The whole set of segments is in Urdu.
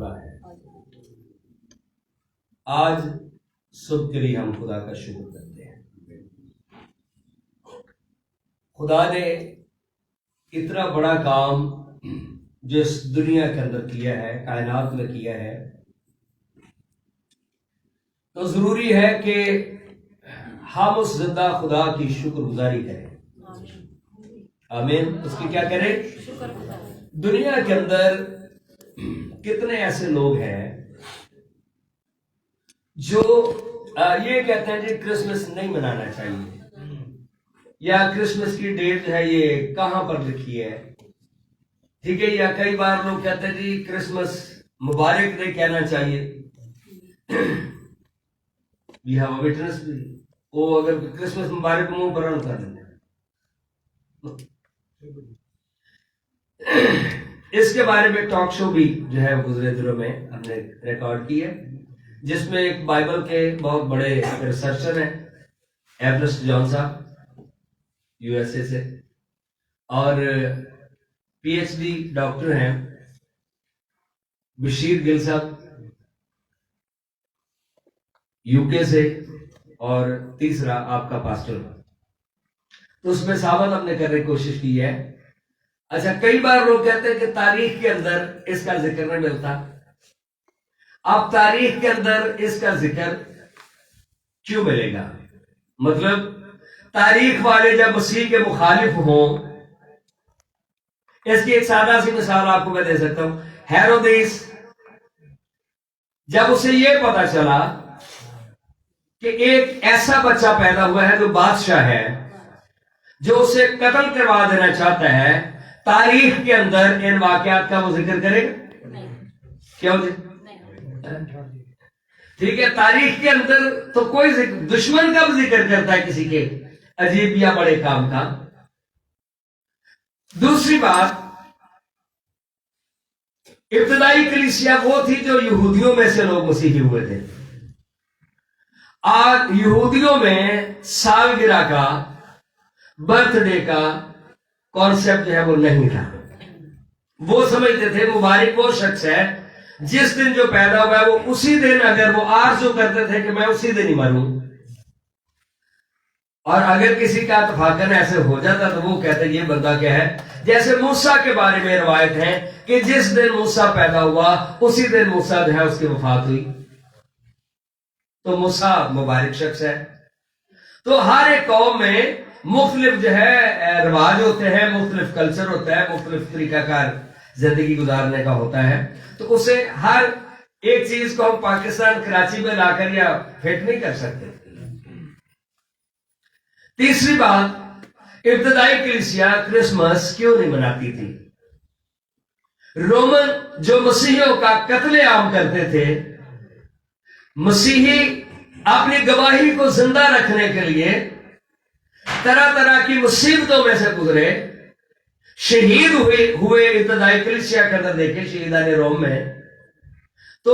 بڑا ہے۔ آج صبح کے لیے ہم خدا کا شکر کرتے ہیں۔ خدا نے اتنا بڑا کام جو اس دنیا کے اندر کیا ہے، کائنات میں کیا ہے، تو ضروری ہے کہ ہم اس زندہ خدا کی شکر گزاری کریں۔ آمین۔ اس کی کیا کریں؟ دنیا کے اندر کتنے ایسے لوگ ہیں جو یہ کہتے ہیں جی کرسمس نہیں منانا چاہیے، یا کرسمس کی ڈیٹ ہے یہ کہاں پر لکھی ہے، ٹھیک ہے، یا کئی بار لوگ کہتے ہیں جی کرسمس مبارک نہیں کہنا چاہیے۔ وی ہیو اے وٹنس بھی، وہ اگر کرسمس مبارک منہ پر رن کر دیتے ہیں۔ اس کے بارے میں ٹاک شو بھی جو ہے گزرے دنوں میں ہم نے ریکارڈ کی ہے، جس میں ایک بائبل کے بہت بڑے ریسرچر ہیں، ایورسٹ جان صاحب یو ایس اے سے، اور پی ایچ ڈی ڈاکٹر ہیں بشیر گل صاحب یو کے سے، اور تیسرا آپ کا پاسٹر۔ تو اس میں ثابت ہم نے کرنے کی کوشش کی ہے۔ اچھا، کئی بار لوگ کہتے ہیں کہ تاریخ کے اندر اس کا ذکر نہیں ملتا۔ اب تاریخ کے اندر اس کا ذکر کیوں ملے گا؟ مطلب تاریخ والے جب مسیح کے مخالف ہوں، اس کی ایک سادہ سی مثال آپ کو میں دے سکتا ہوں۔ ہیرودیس جب اسے یہ پتا چلا کہ ایک ایسا بچہ پیدا ہوا ہے جو بادشاہ ہے، جو اسے قتل کروا دینا چاہتا ہے، تاریخ کے اندر ان واقعات کا وہ ذکر کرے گا؟ کیوں جی؟ ٹھیک ہے، تاریخ کے اندر تو کوئی دشمن کا بھی ذکر کرتا ہے کسی کے عجیب یا بڑے کام کا۔ دوسری بات، ابتدائی کلیسیا وہ تھی جو یہودیوں میں سے لوگ مسیحی ہوئے تھے۔ آج یہودیوں میں سالگرہ کا، برتھ ڈے کا کانسیپٹ جو ہے وہ نہیں تھا۔ وہ سمجھتے تھے مبارک وہ شخص ہے جس دن جو پیدا ہوا ہے وہ اسی دن، اگر وہ آرزو کرتے تھے کہ میں اسی دن ہی مروں، اور اگر کسی کا اتفاقاً ایسے ہو جاتا تو وہ کہتے یہ بندہ کیا ہے۔ جیسے موسیٰ کے بارے میں روایت ہے کہ جس دن موسیٰ پیدا ہوا اسی دن موسیٰ جو ہے اس کی وفات ہوئی، تو موسیٰ مبارک شخص ہے۔ تو ہر ایک قوم میں مختلف جو ہے رواج ہوتے ہیں، مختلف کلچر ہوتا ہے، مختلف طریقہ کار زندگی گزارنے کا ہوتا ہے، تو اسے ہر ایک چیز کو ہم پاکستان کراچی میں لا کر یا فٹ نہیں کر سکتے۔ تیسری بات، ابتدائی کلیسیا کرسمس کیوں نہیں مناتی تھی؟ رومن جو مسیحیوں کا قتل عام کرتے تھے، مسیحی اپنی گواہی کو زندہ رکھنے کے لیے طرح طرح کی مصیبتوں میں سے گزرے، شہید ہوئے ابتدائی کلیسیا کے اندر دیکھیں شہیدان روم میں، تو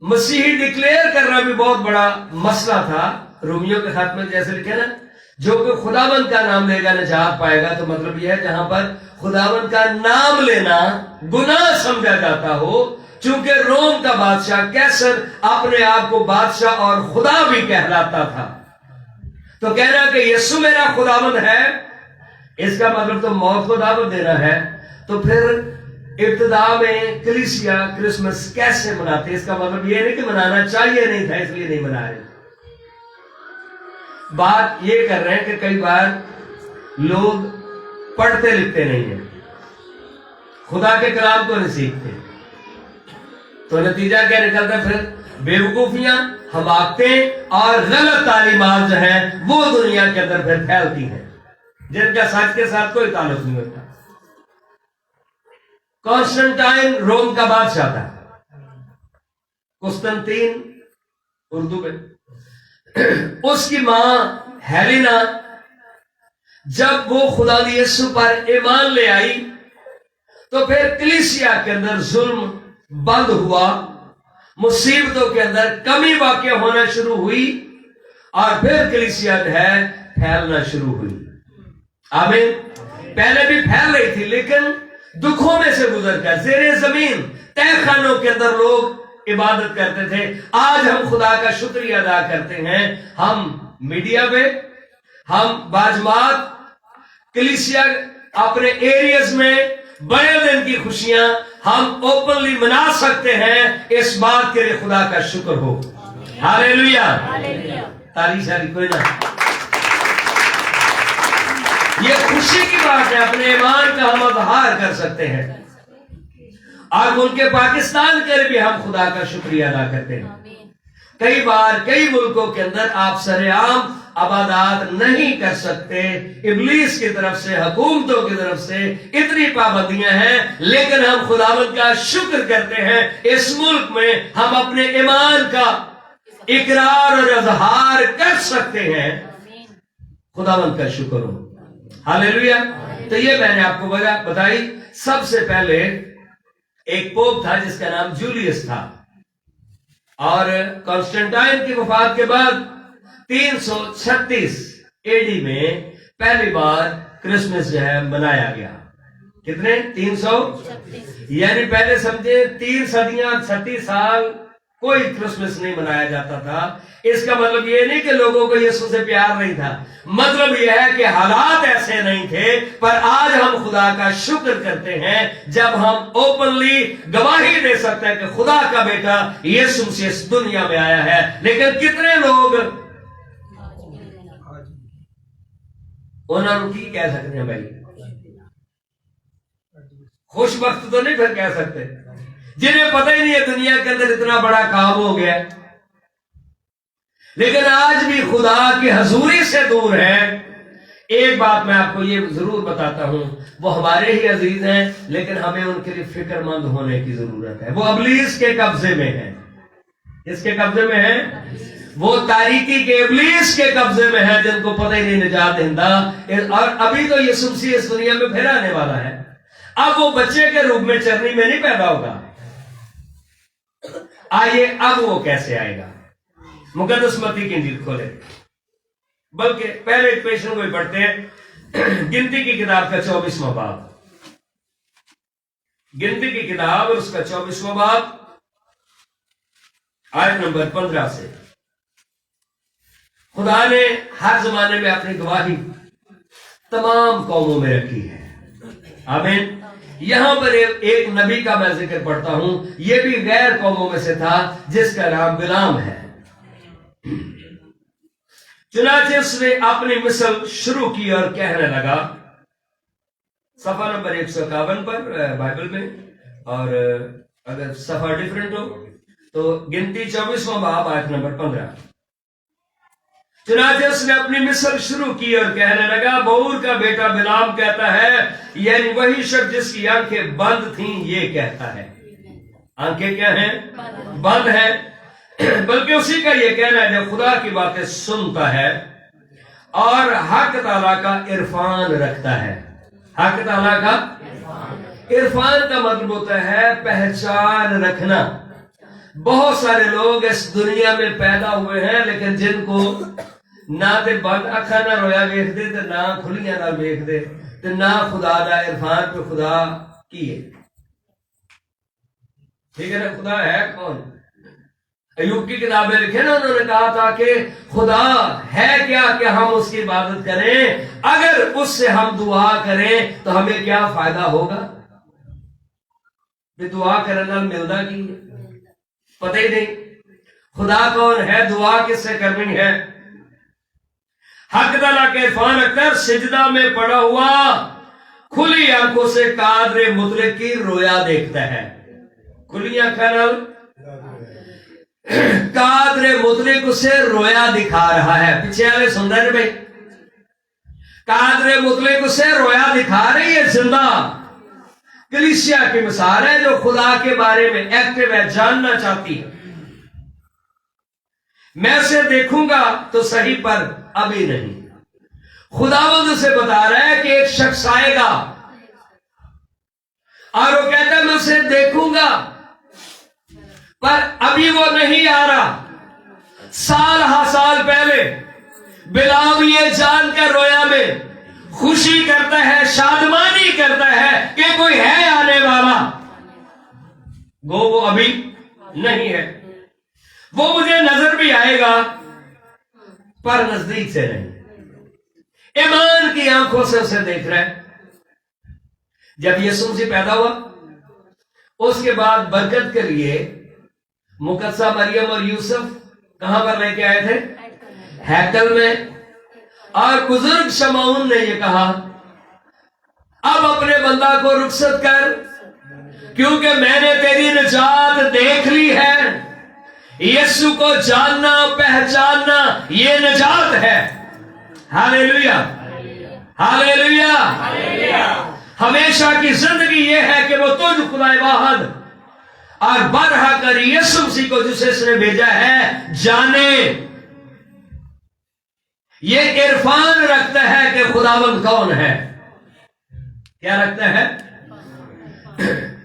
مسیحی ڈکلیئر کرنا بھی بہت بڑا مسئلہ تھا۔ رومیوں کے خط میں جیسے لکھے نا، جو کہ خداوند کا نام لے گا نجات پائے گا، تو مطلب یہ ہے جہاں پر خداوند کا نام لینا گناہ سمجھا جاتا ہو، چونکہ روم کا بادشاہ کیسر اپنے آپ کو بادشاہ اور خدا بھی کہلاتا تھا، تو کہنا کہ یسوع میرا خداوند ہے، اس کا مطلب تو موت کو دعوت دینا ہے۔ تو پھر ابتدا میں کلیسیا کرسمس کیسے مناتے؟ اس کا مطلب یہ نہیں کہ منانا چاہیے نہیں تھا اس لیے نہیں منا رہے۔ بات یہ کر رہے ہیں کہ کئی بار لوگ پڑھتے لکھتے نہیں ہیں، خدا کے کلام کو نہیں سیکھتے، تو نتیجہ کیا نکلتا ہے؟ پھر بیوقوفیاں، حماقتیں اور غلط تعلیمات جو ہیں وہ دنیا کے اندر پھر پھیلتی ہیں، جن کا سچ کے ساتھ کوئی تعلق نہیں ہوتا۔ کانسٹنٹائن روم کا بادشاہ تھا، قسطنطین اردو میں، اس کی ماں ہیلینا جب وہ خدا یسوع پر ایمان لے آئی تو پھر کلیسیا کے اندر ظلم بند ہوا، مصیبتوں کے اندر کمی واقع ہونا شروع ہوئی، اور پھر کلیسیا جو ہے پھیلنا شروع ہوئی۔ آمین۔ پہلے بھی پھیل رہی تھی لیکن دکھوں میں سے گزر کر، زیر زمین تہ خانوں کے اندر لوگ عبادت کرتے تھے. آج ہم خدا کا شکریہ ادا کرتے ہیں. ہم میڈیا پہ، ہم باجماعت کلیسیا اپنے ایریاز میں بڑے دن کی خوشیاں ہم اوپنلی منا سکتے ہیں. اس بات کے لیے خدا کا شکر ہو. ہاللیلویا. تالی شالی کوئی نہ. یہ خوشی کی بات ہے. اپنے ایمان کا ہم اظہار کر سکتے ہیں. اور ملک پاکستان کے لیے بھی ہم خدا کا شکریہ ادا کرتے ہیں. کئی بار کئی ملکوں کے اندر آپ سرعام عبادات نہیں کر سکتے. ابلیس کی طرف سے، حکومتوں کی طرف سے اتنی پابندیاں ہیں، لیکن ہم خداوند کا شکر کرتے ہیں. اس ملک میں ہم اپنے ایمان کا اقرار اور اظہار کر سکتے ہیں. خداوند کا شکر ہو. ہاللیلویا. تو یہ میں نے آپ کو وجہ بتائی. سب سے پہلے ایک پوپ تھا جس کا نام جولیس تھا، اور کانسٹنٹائن کی وفات کے بعد 336 AD میں پہلی بار کرسمس جو ہے منایا گیا. کتنے؟ 336. یعنی پہلے سمجھے 3 صدیاں 36 سال کوئی کرسمس نہیں منایا جاتا تھا. اس کا مطلب یہ نہیں کہ لوگوں کو یسوع سے پیار نہیں تھا. مطلب یہ ہے کہ حالات ایسے نہیں تھے. پر آج ہم خدا کا شکر کرتے ہیں جب ہم اوپنلی گواہی دے سکتے ہیں کہ خدا کا بیٹا یسوع مسیح اس دنیا میں آیا ہے. لیکن کتنے لوگ انہوں کی کہہ سکتے ہیں بھائی؟ خوش بخت تو نہیں پھر کہہ سکتے جنہیں پتہ ہی نہیں ہے دنیا کے اندر اتنا بڑا کام ہو گیا. لیکن آج بھی خدا کی حضوری سے دور ہے. ایک بات میں آپ کو یہ ضرور بتاتا ہوں، وہ ہمارے ہی عزیز ہیں لیکن ہمیں ان کے لیے فکر مند ہونے کی ضرورت ہے. وہ ابلیس کے قبضے میں ہیں. اس کے قبضے میں ہیں؟ وہ تاریکی کے ابلیس کے قبضے میں ہے، جن کو پتہ ہی نہیں نجات دہندہ. اور ابھی تو یسوع مسیح اس دنیا میں پھر آنے والا ہے. اب وہ بچے کے روپ میں چرنی میں نہیں پیدا ہوگا. آئیے اب وہ کیسے آئے گا؟ مقدس متی کی انجیل کھولے، بلکہ پہلے ایکویشن کو ہی پڑھتے ہیں. گنتی کی کتاب کا 24واں باب. گنتی کی کتاب اور اس کا 24واں باب آیت نمبر 15 سے. خدا نے ہر زمانے میں اپنی گواہی تمام قوموں میں رکھی ہے. آمین. یہاں پر ایک نبی کا میں ذکر پڑھتا ہوں. یہ بھی غیر قوموں میں سے تھا جس کا نام بلام ہے. چنانچہ اس نے اپنی مثل شروع کی اور کہنے لگا. صفحہ نمبر 151 پر بائبل میں، اور اگر صفحہ ڈیفرنٹ ہو تو گنتی 24واں باب آیت نمبر 15. چنانچہ اس نے اپنی مثل شروع کی اور کہنے لگا، بور کا بیٹا بلام کہتا ہے، یعنی وہی شخص جس کی آنکھیں بند تھیں یہ کہتا ہے. آنکھیں کیا ہیں؟ بند ہیں. بلکہ اسی کا یہ کہنا ہے جو خدا کی باتیں سنتا ہے اور حق تعالیٰ کا عرفان رکھتا ہے. حق تعالیٰ کا عرفان کا مطلب ہوتا ہے پہچان رکھنا. بہت سارے لوگ اس دنیا میں پیدا ہوئے ہیں لیکن جن کو نہ تے بند اکھا نہ رویا ویکھ دے تے نہ کھلیاں نہ ویکھ دے تے نہ خدا دا عرفان پہ خدا کی ہے. ٹھیک ہے نا؟ خدا ہے کون؟ ایوب کی کتابیں لکھے نا، انہوں نے کہا تھا کہ خدا ہے کیا کہ ہم اس کی عبادت کریں، اگر اس سے ہم دعا کریں تو ہمیں کیا فائدہ ہوگا؟ دعا کرنا ملتا کی پتہ ہی نہیں. خدا کون ہے؟ دعا کس سے کرنی ہے؟ حق تعالیٰ کے عرفان اکثر سجدہ میں پڑا ہوا کھلی آنکھوں سے قادر مطلق کی رویا دیکھتا ہے. کھلی آنکھوں قادر مطلق اسے رویا دکھا رہا ہے. پیچھے والے سن رہے بھائی؟ قادر مطلق اسے رویا دکھا رہی ہے. زندہ کلیسیا کی مثال ہے جو خدا کے بارے میں ایکٹیو ہے، جاننا چاہتی ہے. میں اسے دیکھوں گا تو صحیح پر ابھی نہیں. خداوند سے بتا رہا ہے کہ ایک شخص آئے گا اور وہ کہتا ہے میں اسے دیکھوں گا پر ابھی وہ نہیں آ رہا. سال ہا سال پہلے بلام یہ جان کر رویا میں خوشی کرتا ہے، شادمانی کرتا ہے کہ کوئی ہے آنے والا. گو وہ ابھی نہیں ہے، وہ مجھے نظر بھی آئے گا پر نزدیک سے نہیں، ایمان کی آنکھوں سے اسے دیکھ رہا ہے۔ جب یسوع مسیح پیدا ہوا اس کے بعد برکت کے لیے مقدسہ مریم اور یوسف کہاں پر لے کے آئے تھے؟ ہیکل میں۔ اور بزرگ شمعون نے یہ کہا اب اپنے بندہ کو رخصت کر، کیونکہ میں نے تیری نجات دیکھ لی ہے۔ یسوع کو جاننا پہچاننا یہ نجات ہے۔ ہاللیلویا، ہاللیلویا۔ ہمیشہ کی زندگی یہ ہے کہ وہ تجھ خدا واحد اور برحق کر یسوع مسیح کو جسے اس نے بھیجا ہے جانے، یہ عرفان رکھتا ہے کہ خداوند کون ہے۔ کیا رکھتا ہے؟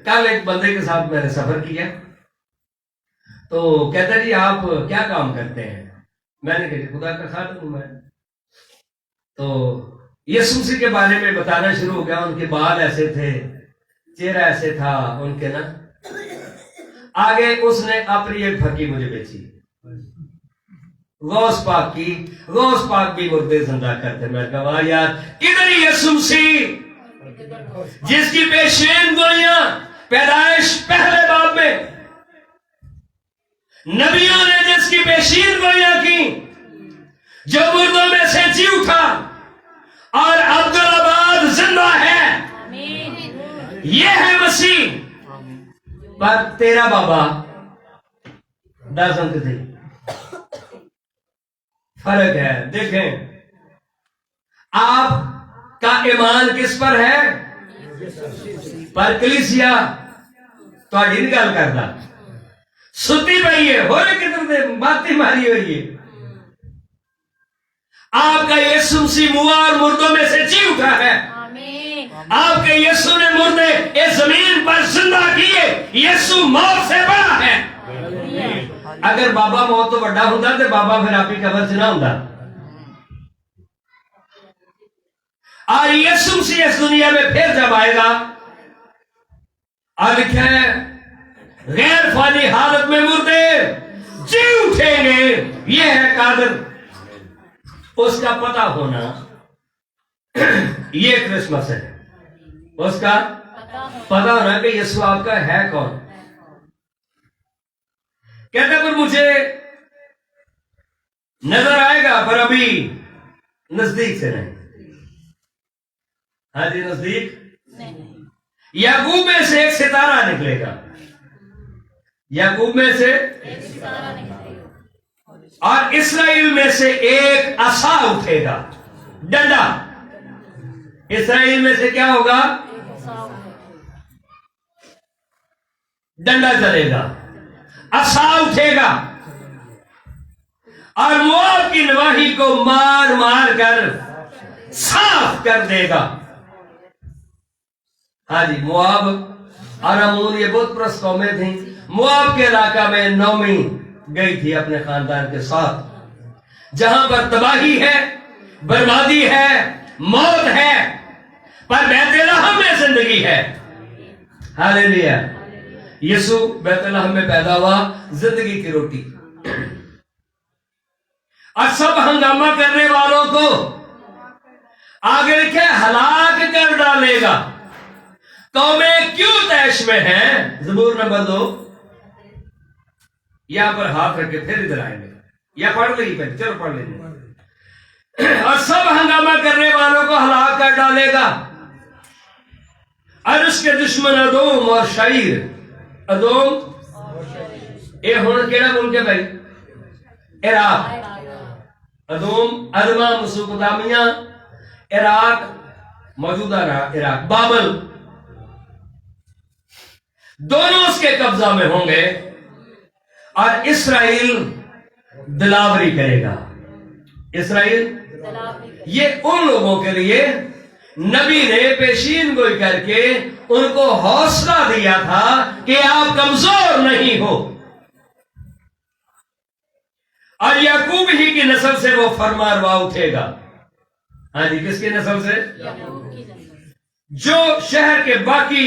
کل ایک بندے کے ساتھ میں نے سفر کیا تو کہتا جی آپ کیا کام کرتے ہیں؟ میں نے کہا خدا کا خادم ہوں میں۔ تو یسوع مسیح کے بارے میں بتانا شروع ہو گیا، ان کے بال ایسے تھے، چہرہ ایسے تھا ان کے نا۔ آگے اس نے اپنی ایک پھکی مجھے بیچی، غوث پاک کی۔ غوث پاک بھی مردے زندہ کرتے۔ میں کہا یار کدھر یسوع مسیح جس کی پیشین گوئیاں پیدائش پہلے باب میں نبیوں نے جس کی پیشین گوئیاں کی، جو مردوں میں سے جی اٹھا اور عبدالآباد زندہ ہے، یہ ہے مسیح۔ پر تیرا بابا دازن تھے، فرق ہے۔ دیکھیں آپ کا ایمان کس پر ہے؟ پر کلیسیا تھوڑی نہیں گل کرتا، ستی پئی ہے، ہو رہے کدھر دے باتی ماری ہوئی ہے۔ آپ کا یسوع مسیح موا اور مردوں میں سے جی اٹھا ہے۔ آپ کے یسوع نے مردے اس زمین پر زندہ کیے۔ یسوع موت سے بڑا ہے۔ اگر بابا موت تو بڑا ہوتا تو بابا پھر آپ کی قبر سے نہ ہوتا۔ اور یسوع مسیح اس دنیا میں پھر جب آئے گا اور لکھا ہے غیر فانی حالت میں مردے جی اٹھیں گے، یہ ہے قادر۔ اس کا پتہ ہونا یہ کرسمس ہے، اس کا پتہ ہونا کہ یسوع آپ کا ہے کون۔ کہتے پر مجھے نظر آئے گا پر ابھی نزدیک سے نہیں۔ ہاں جی نزدیک یعقوب میں سے ایک ستارہ نکلے گا، یعقوب میں سے اور اسرائیل میں سے ایک عصا اٹھے گا، ڈنڈا۔ اسرائیل میں سے کیا ہوگا؟ ڈنڈا چلے گا، عصا اٹھے گا اور مواب کی نواحی کو مار مار کر صاف کر دے گا۔ ہاں جی مواب اور امون یہ بہت پرست قومیں تھیں۔ مواب کے علاقہ میں نومی گئی تھی اپنے خاندان کے ساتھ، جہاں پر تباہی ہے، بربادی ہے، موت ہے، پر بیت لحم میں زندگی ہے۔ ہاللیلویا۔ یسوع بیت لحم میں پیدا ہوا، زندگی کی روٹی، اور سب ہنگامہ کرنے والوں کو آگے لکھے ہلاک کر ڈالے گا۔ قومیں کیوں طیش میں ہیں؟ زبور نمبر 2 یہاں پر ہاتھ رکھ کے پھر ادھر آئیں گے، یا پڑھ لیں گے، چلو پڑھ لیں گے۔ اور سب ہنگامہ کرنے والوں کو ہلاک کر ڈالے گا، اور اس کے دشمن ادوم اور شعیر۔ ادوم اے ہن کیڑا ملک ہے بھائی؟ عراق۔ ادوم ادما مسوپوتامیہ، عراق موجودہ عراق، بابل، دونوں اس کے قبضہ میں ہوں گے، اور اسرائیل دلاوری کرے گا۔ اسرائیل یہ ان لوگوں کے لیے نبی نے پیشین گوئی کر کے ان کو حوصلہ دیا تھا کہ آپ کمزور نہیں ہو، اور یعقوب ہی کی نسل سے وہ فرمانروا اٹھے گا۔ ہاں جی کس کی نسل سے؟ جو شہر کے باقی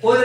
ਉਹਦੇ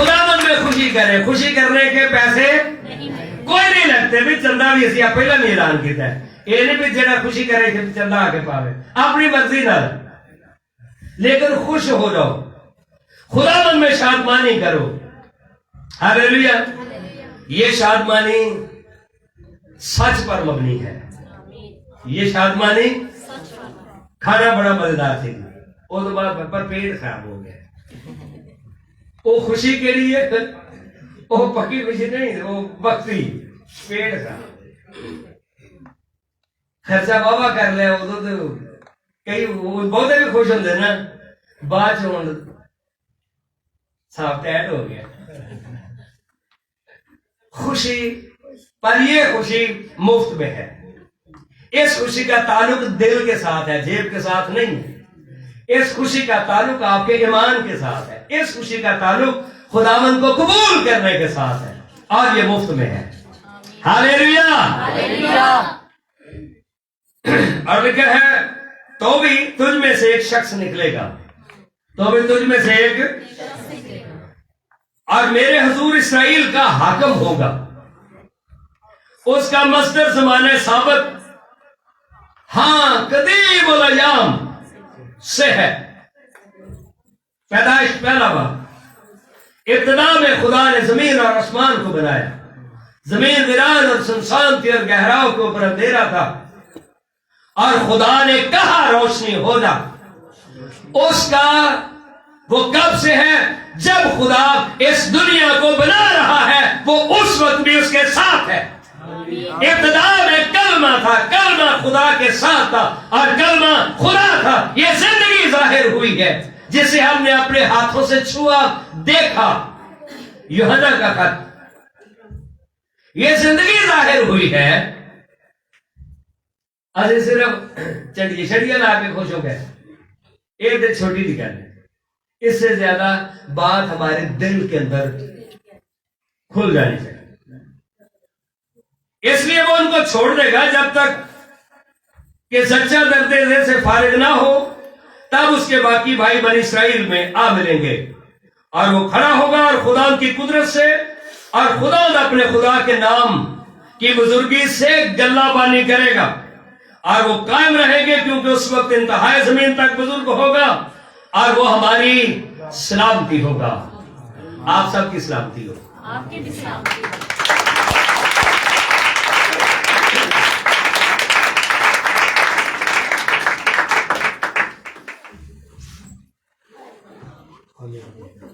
خداوند میں خوشی کرے. خوشی کرنے کے پیسے کوئی نہیں لگتے بھی. چندہ بھی اسی پہلا نہیں اعلان کیتا ہے. یہ نہیں بھی جڑا خوشی کرے کہ چندہ آ کے پاوے اپنی مرضی نہ, لیکن خوش ہو جاؤ, خداوند میں شادمانی کرو. ہاللیلویا. یہ شادمانی سچ پر مبنی ہے. یہ شادمانی کھانا بڑا مزیدار تھی, وہ تو بعد پر پیٹ خراب ہو گیا. وہ خوشی کے لیے وہ پکی خوشی نہیں, وہ وقتی پیٹ خراب. خرچہ بابا کر لیا ادو تو کئی بہتے بھی خوش ہوتے نا, بعد چ صاف ٹائٹ ہو گیا. خوشی پر یہ خوشی مفت میں ہے. اس خوشی کا تعلق دل کے ساتھ ہے, جیب کے ساتھ نہیں ہے. اس خوشی کا تعلق آپ کے ایمان کے ساتھ ہے. اس خوشی کا تعلق خداوند کو قبول کرنے کے ساتھ ہے, اور یہ مفت میں ہے. ہاللیلویا. اور لکھا ہے تو بھی تجھ میں سے ایک شخص نکلے گا, تو بھی تجھ میں سے ایک, اور میرے حضور اسرائیل کا حاکم ہوگا. اس کا مصدر زمانہ ثابت ہاں قدیم الایام سے ہے. پیدائش پہلا بار. ابتدا میں خدا نے زمین اور آسمان کو بنایا. زمین ویران اور سنسان تھی اور گہراؤں کے اوپر اندھیرا تھا, اور خدا نے کہا روشنی ہو جا. اس کا وہ کب سے ہے؟ جب خدا اس دنیا کو بنا رہا ہے, وہ اس وقت بھی اس کے ساتھ ہے. ابتدا میں کلمہ تھا, کلمہ خدا کے ساتھ تھا, اور کلمہ خدا تھا. یہ زندگی ظاہر ہوئی ہے جسے ہم نے اپنے ہاتھوں سے چھوا, دیکھا. یوحنا کا خط. یہ زندگی ظاہر ہوئی ہے. ابھی صرف چڑیے چڑیا لا کے خوش ہو گئے. ایک دن چھوٹی سی گل ہے, اس سے زیادہ بات ہمارے دل کے اندر کھل جانی چاہیے. اس لیے وہ ان کو چھوڑ دے گا جب تک کہ سچا درد دل سے فارغ نہ ہو, تب اس کے باقی بھائی بنی اسرائیل میں آ ملیں گے. اور وہ کھڑا ہوگا اور خدا کی قدرت سے اور خدا اپنے خدا کے نام کی بزرگی سے گلہ بانی کرے گا, اور وہ قائم رہیں گے کیونکہ اس وقت انتہائی زمین تک بزرگ ہوگا, اور وہ ہماری سلامتی ہوگا. آپ سب کی سلامتی ہو. آپ کی بھی سلامتی ہو.